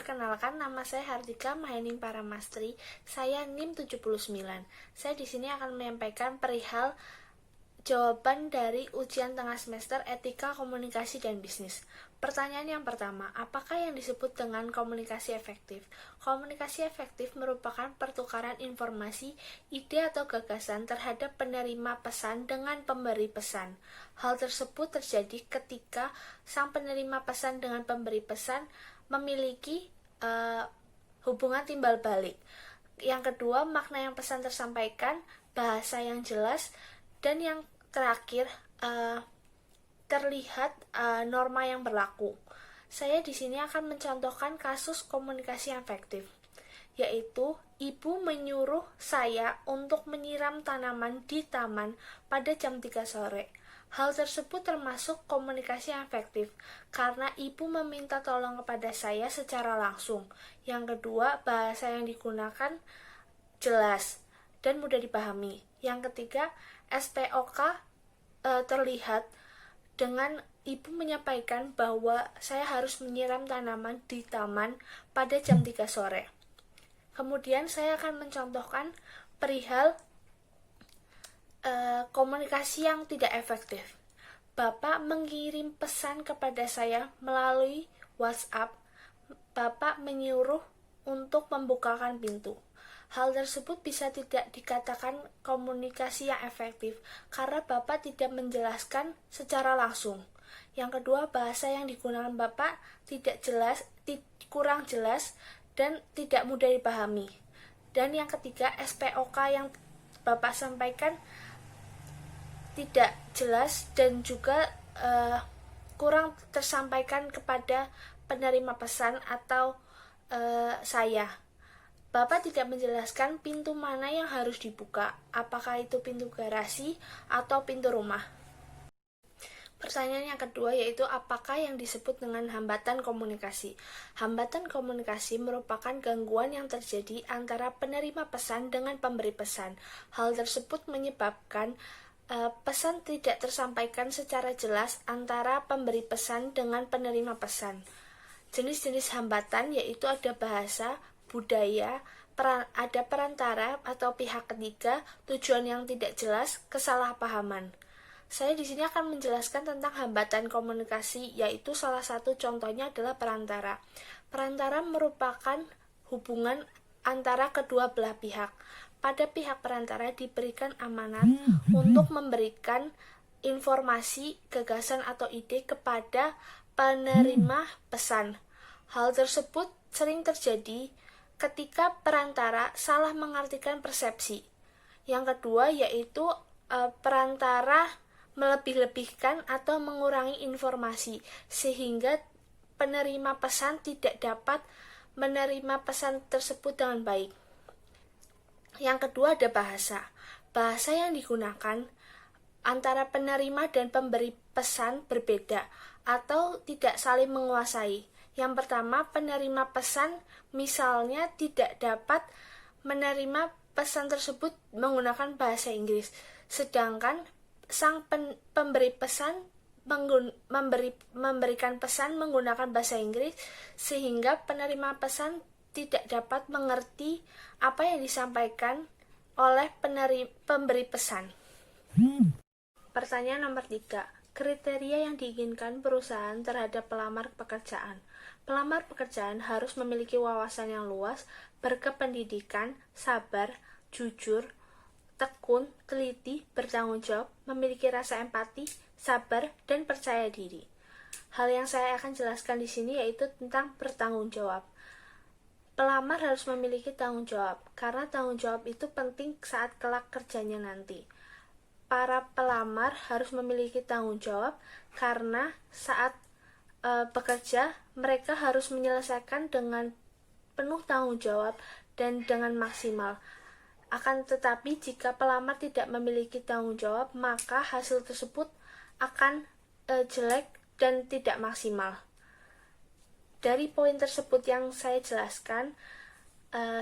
Perkenalkan, nama saya Hardika Mahening Paramastri. Saya NIM 79. Saya di sini akan menyampaikan perihal jawaban dari ujian tengah semester Etika Komunikasi dan Bisnis. Pertanyaan yang pertama, apakah yang disebut dengan komunikasi efektif? Komunikasi efektif merupakan pertukaran informasi, ide atau gagasan terhadap penerima pesan dengan pemberi pesan. Hal tersebut terjadi ketika sang penerima pesan dengan pemberi pesan memiliki hubungan timbal balik. Yang kedua, makna yang pesan tersampaikan, bahasa yang jelas, dan yang terakhir, terlihat norma yang berlaku. Saya di sini akan mencontohkan kasus komunikasi yang efektif, yaitu ibu menyuruh saya untuk menyiram tanaman di taman pada jam 3 sore. Hal tersebut termasuk komunikasi yang efektif, karena ibu meminta tolong kepada saya secara langsung. Yang kedua, bahasa yang digunakan jelas dan mudah dipahami. Yang ketiga, SPOK terlihat dengan ibu menyampaikan bahwa saya harus menyiram tanaman di taman pada jam 3 sore. Kemudian saya akan mencontohkan perihal komunikasi yang tidak efektif. Bapak mengirim pesan kepada saya melalui WhatsApp. Bapak menyuruh untuk membukakan pintu. Hal tersebut bisa tidak dikatakan komunikasi yang efektif karena Bapak tidak menjelaskan secara langsung. Yang kedua, bahasa yang digunakan Bapak tidak jelas, kurang jelas, dan tidak mudah dipahami. Dan yang ketiga, SPOK yang Bapak sampaikan tidak jelas dan juga kurang tersampaikan kepada penerima pesan atau saya. Bapak tidak menjelaskan pintu mana yang harus dibuka, apakah itu pintu garasi atau pintu rumah. Pertanyaan yang kedua yaitu apakah yang disebut dengan hambatan komunikasi? Hambatan komunikasi merupakan gangguan yang terjadi antara penerima pesan dengan pemberi pesan. Hal tersebut menyebabkan pesan tidak tersampaikan secara jelas antara pemberi pesan dengan penerima pesan. Jenis-jenis hambatan yaitu ada bahasa, budaya, ada perantara atau pihak ketiga, tujuan yang tidak jelas, kesalahpahaman. Saya di sini akan menjelaskan tentang hambatan komunikasi, yaitu salah satu contohnya adalah perantara. Perantara merupakan hubungan antara kedua belah pihak. Pada pihak perantara diberikan amanat untuk memberikan informasi, gagasan atau ide kepada penerima pesan. Hal tersebut sering terjadi ketika perantara salah mengartikan persepsi. Yang kedua yaitu perantara melebih-lebihkan atau mengurangi informasi sehingga penerima pesan tidak dapat menerima pesan tersebut dengan baik. Yang kedua ada bahasa. Bahasa yang digunakan antara penerima dan pemberi pesan berbeda atau tidak saling menguasai. Yang pertama, penerima pesan misalnya tidak dapat menerima pesan tersebut menggunakan bahasa Inggris, sedangkan sang pemberi pesan memberikan pesan menggunakan bahasa Inggris sehingga penerima pesan tidak dapat mengerti apa yang disampaikan oleh pemberi pesan. Pertanyaan nomor 3. Kriteria yang diinginkan perusahaan terhadap pelamar pekerjaan. Pelamar pekerjaan harus memiliki wawasan yang luas, berkependidikan, sabar, jujur, tekun, teliti, bertanggung jawab, memiliki rasa empati, sabar, dan percaya diri. Hal yang saya akan jelaskan di sini yaitu tentang bertanggung jawab. Pelamar harus memiliki tanggung jawab, karena tanggung jawab itu penting saat kelak kerjanya nanti. Para pelamar harus memiliki tanggung jawab karena saat bekerja, mereka harus menyelesaikan dengan penuh tanggung jawab dan dengan maksimal. Akan tetapi, jika pelamar tidak memiliki tanggung jawab, maka hasil tersebut akan jelek dan tidak maksimal. Dari poin tersebut yang saya jelaskan,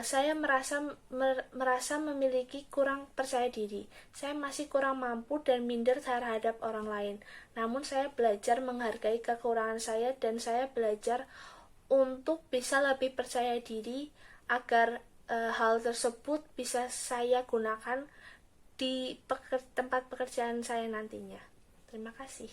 saya merasa memiliki kurang percaya diri. Saya masih kurang mampu dan minder terhadap orang lain. Namun saya belajar menghargai kekurangan saya dan saya belajar untuk bisa lebih percaya diri agar hal tersebut bisa saya gunakan di tempat pekerjaan saya nantinya. Terima kasih.